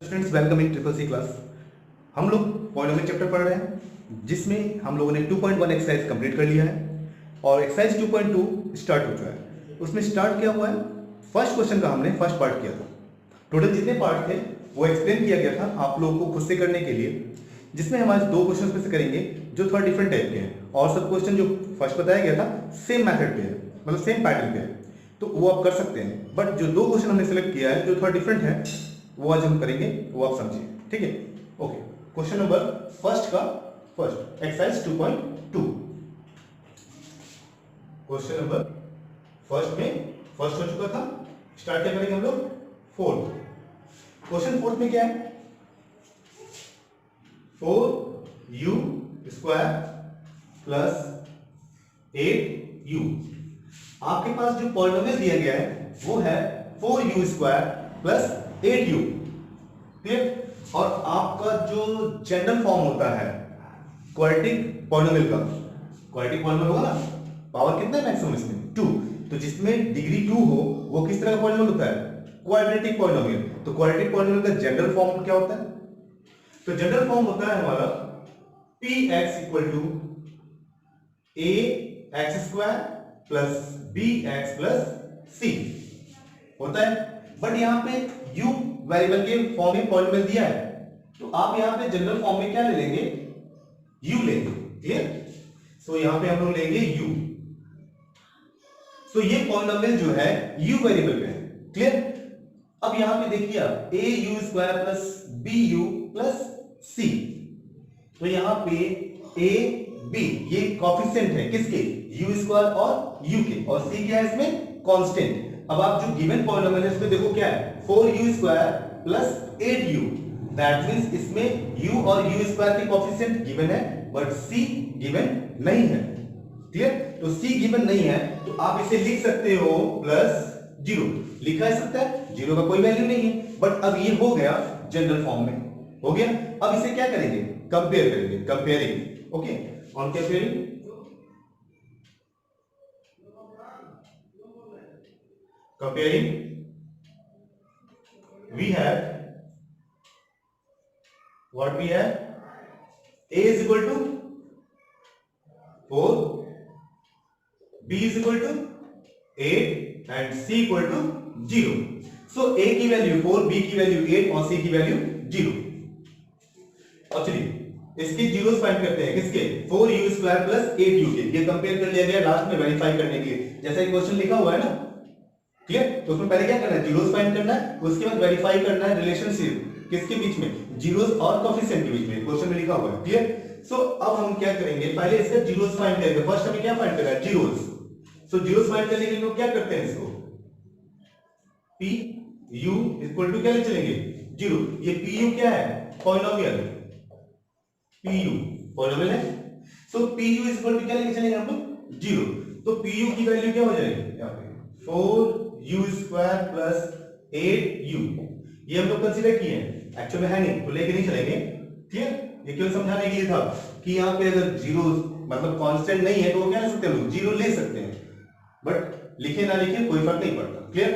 Students welcome in triple C class. हम लोग polynomial chapter पढ़ रहे हैं जिसमें हम लोगों ने 2.1 एक्सरसाइज कंप्लीट कर लिया है और एक्सरसाइज 2.2 स्टार्ट हो चुका है। उसमें स्टार्ट किया हुआ है फर्स्ट क्वेश्चन का, हमने फर्स्ट पार्ट किया था। टोटल जितने पार्ट थे वो एक्सप्लेन किया गया था आप लोगों को खुद से करने के लिए, जिसमें हमारे दो क्वेश्चन पे से करेंगे जो थोड़ा डिफरेंट टाइप के हैं और सब क्वेश्चन जो फर्स्ट बताया गया था सेम मैथड पे है, मतलब सेम पैटर्न पे है, तो वो आप कर सकते हैं। बट जो दो क्वेश्चन हमने सेलेक्ट किया है जो थोड़ा डिफरेंट है वो आज हम करेंगे, वो आप समझिए, ठीक है। Okay, question number first exercise 2.2। Question number first में फर्स्ट हो चुका था, स्टार्ट क्या करेंगे हम लोग फोर्थ। क्वेश्चन फोर्थ में क्या है, 4u स्क्वायर प्लस 8u। आपके पास जो पॉलिनोमियल दिया गया है वो है 4u square plus 8u, clear. और आपका जो जनरल फॉर्म होता है क्वाड्रेटिक पॉलिनोमियल का, क्वाड्रेटिक पॉलिनोमियल होगा ना, पावर कितना है मैक्सिमम इसमें 2, तो जिसमें डिग्री 2 हो वो किस तरह का पॉलिनोमियल होता है, क्वाड्रेटिक पॉलिनोमियल। तो क्वाड्रेटिक पॉलिनोमियल का जनरल फॉर्म क्या होता है, तो जनरल फॉर्म होता है हमारा px equal to ax square plus bx plus c होता है। बट यहां पे u वेरिएबल के फॉर्म में पॉलिनोमियल दिया है, तो आप यहां पे जनरल फॉर्म में क्या ले लेंगे, u लेंगे, क्लियर। सो यहां पे हम लोग लेंगे u। सो ये पॉलिनोमियल जो है u वेरिएबल पे है, क्लियर। अब यहां पे देखिए आप au square plus bu plus c, तो यहां पे a b ये कोफिशिएंट है किसके, u स्क्वायर और u के, और c क्या है इसमें, कांस्टेंट। अब आप जो गिवन पॉलिनोमियल है इसमें देखो क्या है, 4u square plus 8u, that means इसमें u और u स्क्वायर के कोफिशिएंट गिवन है बट c गिवन नहीं है, क्लियर। तो c गिवन नहीं है तो आप इसे लिख सकते हो प्लस 0, लिखा जा सकता है, 0 का कोई वैल्यू नहीं है। बट अब ये हो गया जनरल फॉर्म में, हो गया। अब इसे क्या करेंगे, कंपेयर करेंगे, comparing, okay, on comparing comparing we have what we have, a is equal to 4, b is equal to 8 and c equal to 0। so a की वैल्यू 4, b की वैल्यू 8 और c की वैल्यू 0। अब चलिए इसके जीरोस फाइंड करते हैं, किसके, 4u स्क्वायर प्लस 8u के। ये कंपेयर कर लिया गया लास्ट में वेरीफाई करने के लिए, जैसा एक क्वेश्चन लिखा हुआ है ना, क्लियर। तो उसमें पहले क्या करना है, जीरोस फाइंड करना है, उसके बाद वेरीफाई करना है रिलेशनशिप किसके बीच में, जीरोस और कोफिशिएंट के बीच में, क्वेश्चन में लिखा हुआ है, क्लियर। सो अब हम क्या करेंगे, पहले इसका जीरोस फाइंड करेंगे। फर्स्ट हमें क्या फाइंड करना है, जीरोस। सो जीरोस फाइंड करने के लिए क्या करते हैं, इसको p u इक्वल टू क्या ले चलेंगे, 0। ये p u क्या है, पॉलिनोमियल, p u पॉलिनोमियल है। सो p u इक्वल टू क्या लेके चलेंगे हम लोग, 0। तो p u की वैल्यू क्या हो जाएगी, यहां पे 4u स्क्वायर प्लस 8u, ये हम लोग कंसीडर किए हैं, एक्चुअल में है नहीं तो लेके नहीं चलेंगे, क्लियर। ये क्यों समझाने के लिए था कि यहाँ पे अगर जीरो मतलब कांस्टेंट नहीं है तो वो क्या ले सकते हैं, लोग जीरो ले सकते हैं, बट लिखे ना लिखे कोई फर्क नहीं पड़ता, क्लियर।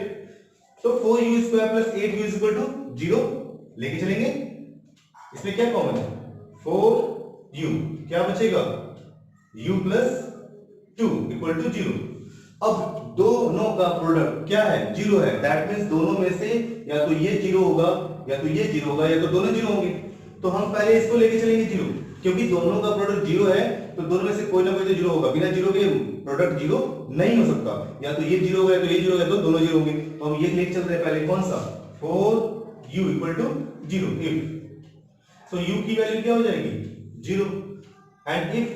तो 4u square plus 8u equal to 0 लेके चलेंगे। इसमें क्या कॉमन है, 4u, क्या बचेगा, u प्लस 2 इक्वल टू 0। अब दोनों का प्रोडक्ट क्या है, 0 है, दैट मींस दोनों में से या तो ये 0 होगा या तो ये 0 होगा या तो दोनों 0 होंगे। तो हम पहले इसको लेके चलेंगे 0, क्योंकि दोनों का प्रोडक्ट 0 है तो दोनों में से कोई ना कोई तो 0 होगा, बिना 0 के प्रोडक्ट 0 नहीं हो सकता, या तो ये 0 होगा या तो ये 0 होगा, तो दोनों 0 होंगे। तो हम ये लेके चल रहे हैं पहले, कौन सा, 4u equal to 0 if, so u की वैल्यू क्या हो जाएगी, 0, and if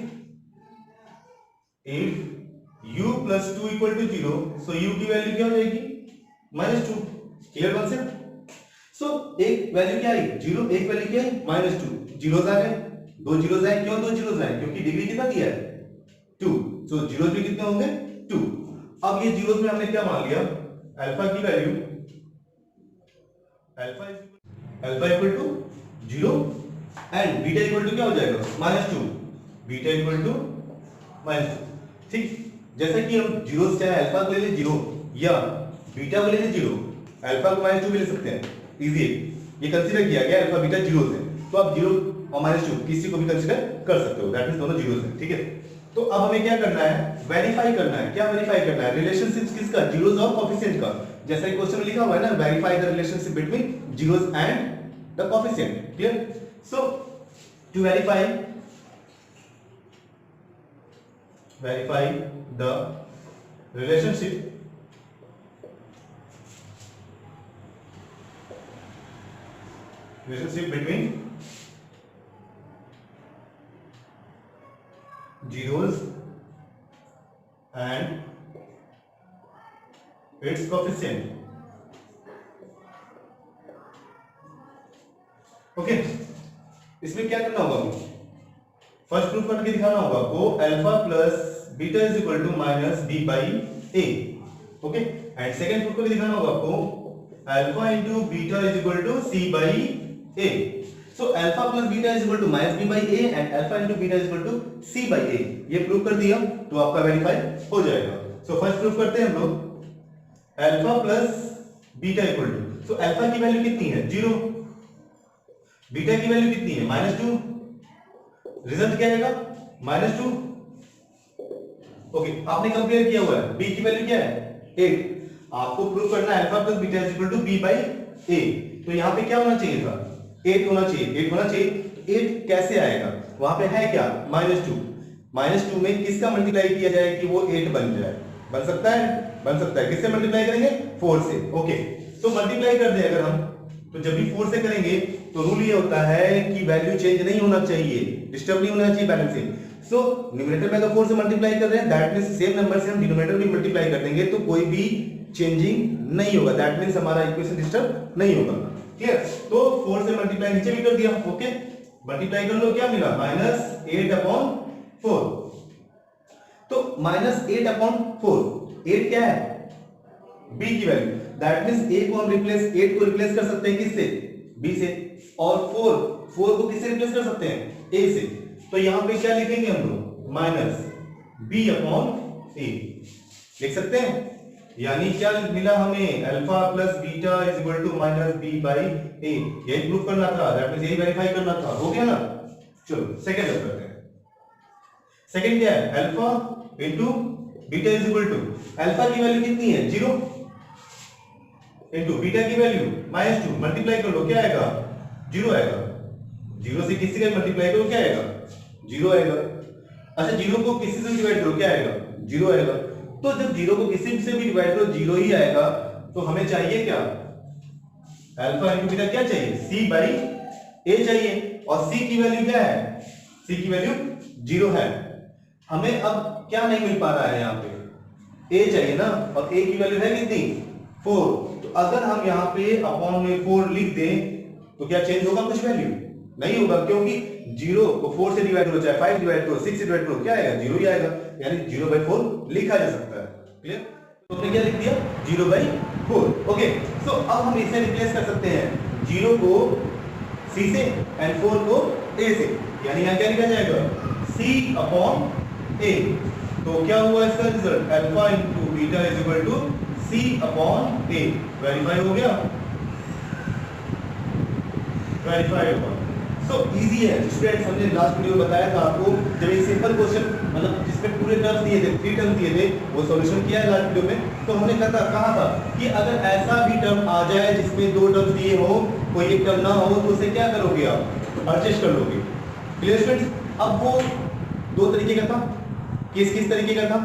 u plus 2 equal to 0, so u की वैल्यू क्या हो जाएगी, -2, क्लियर कॉन्सेप्ट। सो एक वैल्यू क्या आई 0, एक वैल्यू क्या है -2, जीरोस आ गए, दो जीरोस आए, क्यों दो जीरोस आए, क्योंकि डिग्री कितना दिया है 2, सो जीरोस भी कितने होंगे 2। अब ये जीरोस में हमने क्या मान लिया, अल्फा की value, alpha equal to 0 and beta equal to क्या हो जाएगा -2, बीटा इक्वल टू -2, ठीक। जैसे कि हम जीरो चाहे अल्फा को ले ले 0 या बीटा को ले ले 0, अल्फा को -2 भी ले सकते हैं, इजी है। ये कंसीडर किया गया अल्फा बीटा जीरोस है, तो आप 0 और -2 किसी को भी कंसीडर कर सकते हो, दैट मींस दोनों जीरोस है, ठीक है। तो अब हमें क्या करना है, वेरीफाई करना है। क्या वेरीफाई करना है? रिलेशनशिप किसका, जीरोस और कोएफिशिएंट का। जैसा कि क्वेश्चन में लिखा हुआ है ना, verify the relationship between zeros and the coefficient, clear. So to verify the relationship between zeros and its coefficient, okay. इसमें क्या करना होगा, फर्स्ट प्रूफ करके दिखाना होगा आपको, alpha plus beta is equal to minus B by A, okay. And second proof करके दिखाना होगा आपको, alpha into beta is equal to C by A. So alpha plus beta is equal to minus B by A and alpha into beta is equal to C by A. ये proof कर दिया तो आपका verify हो जाएगा। So first proof करते हैं हम लोग, alpha plus beta equal to, so alpha की वैल्यू कितनी है, 0, बीटा की वैल्यू कितनी है, -2, रिजल्ट क्या आएगा, -2, ओके। आपने कंपेयर किया हुआ है, b की वैल्यू क्या है, 8। आपको प्रूव करना है alpha plus beta is equal to b by a, तो यहां पे क्या होना चाहिए था, 8 होना चाहिए, 8 होना चाहिए। 8 कैसे आएगा, वहां पे है क्या, -2, -2 में किसका मल्टीप्लाई किया जाए कि वो 8 बन जाए, बन सकता है, बन सकता है। किससे मल्टीप्लाई करेंगे, 4 से, ओके। तो मल्टीप्लाई कर दे अगर हम, तो जब भी 4 से करेंगे तो रूल ये होता है कि वैल्यू चेंज नहीं होना चाहिए, डिस्टर्ब नहीं होना चाहिए बैलेंसिंग। सो न्यूमरेटर में अगर 4 से मल्टीप्लाई कर रहे हैं, दैट मींस सेम नंबर से हम डिनोमिनेटर भी मल्टीप्लाई कर देंगे तो कोई भी चेंजिंग नहीं होगा, दैट मींस हमारा इक्वेशन डिस्टर्ब नहीं होगा, क्लियर। तो 4 से मल्टीप्लाई नीचे भी कर दिया, ओके। मल्टीप्लाई कर लो, क्या मिला, -8/4। तो -8/4, 8 क्या है, b की वैल्यू, दैट मींस a को हम रिप्लेस, 8 को रिप्लेस कर सकते हैं किससे, b से, और 4 को किससे रिप्लेस कर सकते हैं, a से। तो यहां पे क्या लिखेंगे हम लोग, -b/a लिख सकते हैं। यानी क्या मिला हमें, alpha plus beta is equal to -b/a। यही प्रूफ करना था, दैट मींस यही वेरीफाई करना था, हो गया ना। चलो सेकंड अब करते हैं। सेकंड क्या है, alpha into beta is equal to, alpha की वैल्यू कितनी है, 0, इनटू बीटा की वैल्यू -2, मल्टीप्लाई कर लो, क्या आएगा, 0 आएगा। 0 से किसी का मल्टीप्लाई करो, क्या आएगा, 0 आएगा। अच्छा 0 को किसी से डिवाइड करो, क्या आएगा, 0 आएगा। तो जब 0 को किसी से भी डिवाइड करो 0 ही आएगा, तो हमें चाहिए क्या, अल्फा इनटू बीटा क्या चाहिए, c बाई a चाहिए, और c की वैल्यू क्या है, c की वैल्यू 0 है। हमें अब क्या नहीं मिल पा रहा है, यहाँ पे a चाहिए ना, और a की वैल्यू है कितनी, 4। तो अगर हम यहाँ पे अपॉन में 4 लिख दें तो क्या चेंज होगा, कुछ वैल्यू नहीं होगा, क्योंकि 0 को 4 से डिवाइड करो, चाहे 5 डिवाइड करो, 6 से डिवाइड करो, क्या आएगा, 0 ही आएगा। यानी 0/4 लिखा जा सकता है, क्लियर। तो हमने क्या लिख दिया, 0/4, ओके। सो अब हम इसे रिप्लेस कर सकते हैं, 0 को c से एंड 4 को a से, यानी यहाँ क्या लिखा जाएगा, c/a। तो क्या हुआ इसका result, alpha into beta is equal to c/a। Verify हो गया, वेरीफाई होगा। सो इजी है स्टूडेंट्स, हमने लास्ट वीडियो में बताया था आपको, जब एक सिंपल क्वेश्चन मतलब जिसमें पूरे टर्म्स दिए थे, 3 टर्म्स दिए थे, वो सॉल्यूशन किया है लास्ट वीडियो में। तो हमने कहा था कि अगर ऐसा भी टर्म आ जाए जिसमें 2 टर्म्स दिए हो, कोई एक टर्म ना हो, तो उसे क्या करोगे आप, एडजस्ट कर लोगे, क्लियर स्टूडेंट्स। अब वो 2 तरीके का था, किस तरीके का था,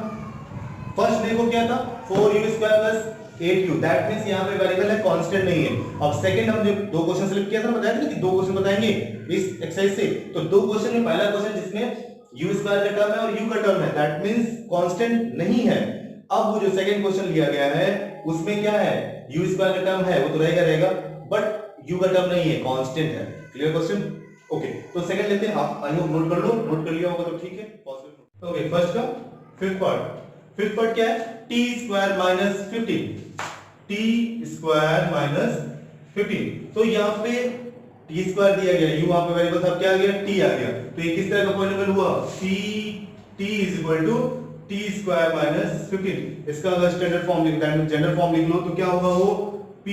फर्स्ट देखो क्या था, 4u² + 8u, दैट मींस यहां पे वेरिएबल है, कांस्टेंट नहीं है। अब सेकंड हम जो 2 क्वेश्चन सेलेक्ट किया था, बताया था ना कि 2 क्वेश्चन बताएंगे इस एक्सरसाइज से। तो 2 क्वेश्चन में पहला क्वेश्चन जिसमें u² का टर्म है और u का टर्म है, दैट मींस कांस्टेंट नहीं है। अब वो जो सेकंड क्वेश्चन लिया गया है उसमें क्या है, u² का टर्म है, वो तो रहेगा, बट u का टर्म नहीं है, कांस्टेंट है, क्लियर क्वेश्चन, ओके। तो सेकंड लेते हैं, आप आई होप नोट कर लो, नोट कर लिया होगा तो ठीक है, पॉजिटिव, ओके। फर्स्ट का फिफ्थ पार्ट क्या है, t² - 15, t² - 15। तो यहाँ पे t² दिया गया, u वहां पे वेरिएबल था, क्या आ गया, t आ गया। तो ये किस तरह का पॉलिनोमियल हुआ, t = t² - 15। इसका अगर स्टैंडर्ड फॉर्म लिखना है, जनरल फॉर्म लिख लो, तो क्या होगा वो, p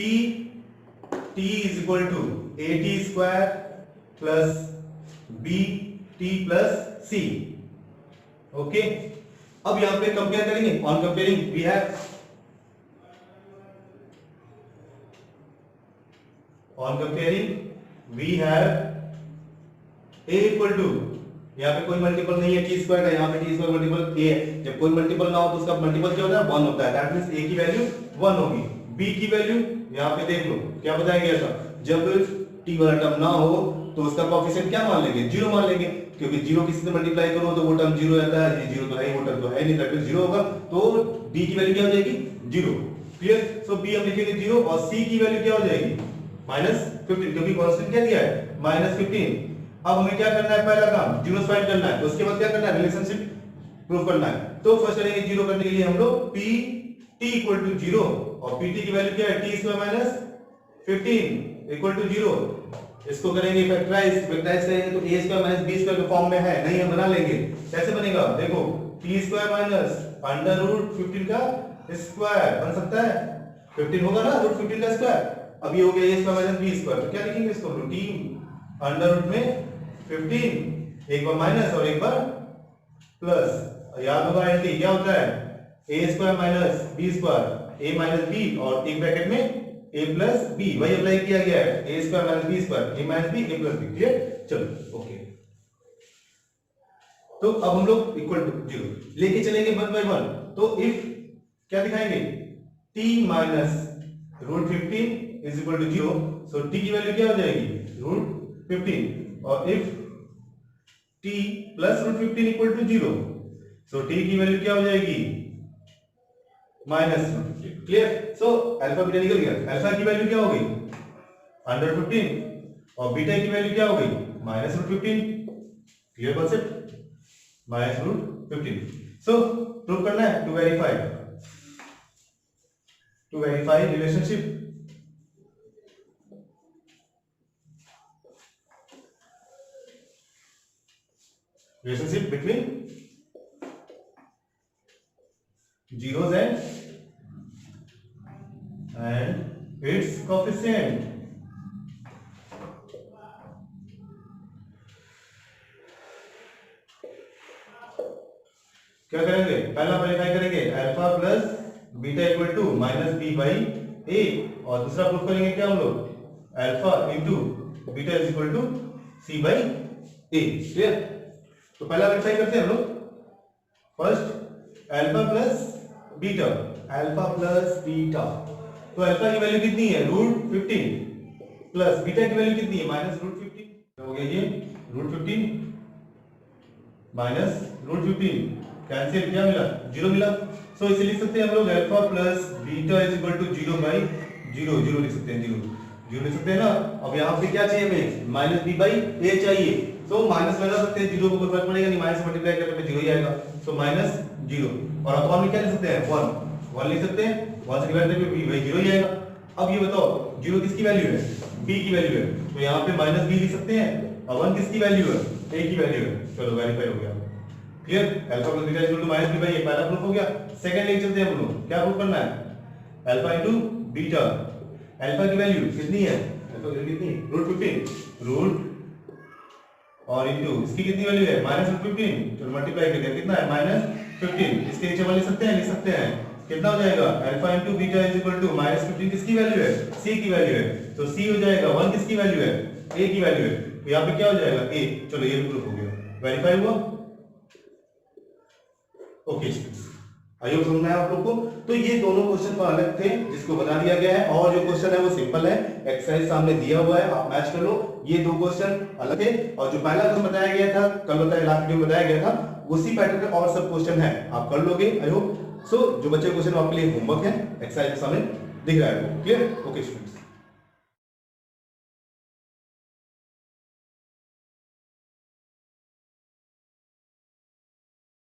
t is equal to A T square plus B T plus C. Okay, अब यहां पे कंपेयर करेंगे। On comparing we have a equal to, यहाँ पे कोई मल्टीपल नहीं है टी स्क्वायर का, यहाँ पे टी स्क्वायर मल्टीपल ए है। जब कोई मल्टीपल ना हो तो उसका मल्टीपल क्या होता है, 1 होता है। दैट मींस a की वैल्यू 1 होगी। b की वैल्यू यहाँ पे देख लो क्या बताया गया था, जब t वाला टर्म ना हो तो उसका कोएफिशिएंट क्या मान लेंगे, 0 मान लेंगे, क्योंकि 0 किसी से मल्टीप्लाई करो तो वो टर्म 0 आता है। ये 0 तो है ही, वो टर्म तो है नहीं, दैट मींस 0 होगा। तो d की वैल्यू क्या हो जाएगी, 0। क्लियर। सो b हम लिखेंगे 0 और c की वैल्यू क्या हो जाएगी, -15, क्योंकि कांस्टेंट क्या दिया है, -15। अब हमें क्या करना है, पहला काम जीरोस फाइंड करना है, तो उसके बाद क्या करना है, रिलेशनशिप प्रूव करना है। तो फर्स्ट करेंगे जीरो करने के लिए हम लोग p t इक्वल टू 0 और pt की वैल्यू क्या है, t square minus 15 equal to 0। इसको करेंगे फैक्टराइज करेंगे तो a square minus b square के फॉर्म में है, नहीं हम बना लेंगे। कैसे बनेगा, देखो t square minus under root 15 का स्क्वायर बन सकता है, 15 होगा ना रूट 15 का स्क्वायर। अब ये हो गया a square minus b square, तो क्या लिखेंगे इसको, t अंडर रूट में 15, एक बार माइनस और एक बार प्लस। याद होगा एंटी क्या होता है, a square minus b square, a minus b और एक ब्रैकेट में a प्लस b, वही अप्लाई किया गया है, a square minus b square, a minus b, a plus b। Clear, चलो ओके। तो अब हम लोग इक्वल टू 0 लेके चलेंगे 1 बाय 1। तो इफ क्या दिखाएंगे, t minus root 15 is equal to 0, so t की वैल्यू क्या हो जाएगी, रूट 15। और if t plus root 15 equal to 0, so t की वैल्यू क्या हो जाएगी, minus root 15। Clear. So alpha beta निकल गया, अल्फा की वैल्यू क्या हो गई, अंडर 15 और बीटा की वैल्यू क्या हो गई, minus root 15। Clear concept, minus root 15। So prove करना है, to verify relationship. Relationship between zeros and its coefficient। क्या करेंगे, पहला वेरीफाई करेंगे alpha plus beta equal to minus B by A, और दूसरा प्रूफ करेंगे क्या हम लोग, alpha into beta is equal to C by A. Clear. तो पहला वेरीफाई करते हैं हम लोग, first alpha plus beta, alpha plus beta. तो अल्फा की वैल्यू कितनी है, रूट 15 प्लस बीटा की वैल्यू कितनी है, माइनस रूट 15। हो गया ये रूट 15 माइनस रूट 15, कैंसिल, क्या मिला, 0 मिला। सो इसे लिख सकते हैं हम लोग alpha plus beta is equal to 0 by 0, 0 लिख सकते हैं, 0 लिख सकते हैं ना। अब यहाँ पे क्या चाहिए हमें, माइनस बी बाई ए चाहिए। सो माइनस लगा सकते हैं, 0 को कोई फर्क पड़ेगा नहीं, माइनस मल्टीप्लाई करने पे 0 ही आएगा। सो माइनस 0 और अपॉन में क्या लिख सकते हैं, 1 लिख सकते हैं, 1 से डिवाइड करके b बाई 0 ही आएगा। अब ये बताओ 0 किसकी वैल्यू है, b की वैल्यू है, तो यहाँ पे माइनस b लिख सकते हैं, और 1 किसकी वैल्यू है, a की वैल्यू है। चलो वेरीफाई हो गया। Clear, alpha plus beta equal to minus B by A, पहला प्रूफ हो गया। सेकंड लेके चलते हैं हम लोग, क्या प्रूफ करना है, अल्फा इनटू बीटा। अल्फा की वैल्यू कितनी है, अल्फा की वैल्यू कितनी है, रूट 15 रूट और इनटू इसकी कितनी वैल्यू है, माइनस रूट 15। चलो मल्टीप्लाई कर दिया, कितना है, माइनस 15। इसके नीचे वाले लिख सकते हैं, कितना हो जाएगा, alpha into beta is equal to minus 15 किसकी वैल्यू है, c की वैल्यू है। तो c हो जाएगा 1 किसकी वैल्यू है, a की वैल्यू है, तो यहाँ पे क्या हो जाएगा a। चलो ये भी प्रूफ हो गया, वेरीफाई हुआ। ओके आई होप समझ में आया आप लोग को। तो ये दोनों क्वेश्चन तो अलग थे जिसको बता दिया गया है, और जो क्वेश्चन है वो सिंपल है, एक्सरसाइज सामने दिया हुआ है, आप मैच कर लो। ये दो क्वेश्चन अलग थे, और जो पहला क्वेश्चन बताया गया था, कल बताया, लास्ट वीडियो में बताया गया था, उसी पैटर्न के और सब क्वेश्चन है, आप कर लोगे आई होप। सो जो बच्चे क्वेश्चन आपके लिए होमवर्क है, एक्सरसाइज सामने दिख रहा है। Clear, okay students.